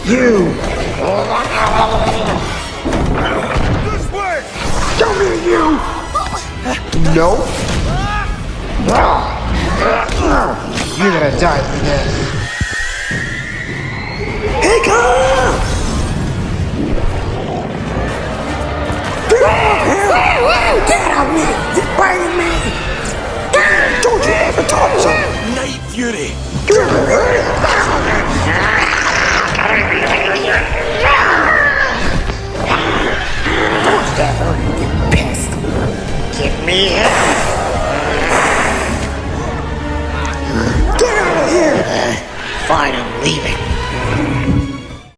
You! This way! Show me you! No? You're gonna die for this. Hiccup! Get out of me! You're biting me! Don't you ever talk so! Night Fury! Don't ever get pissed! Get me out! Get out of here! Fine, I'm leaving.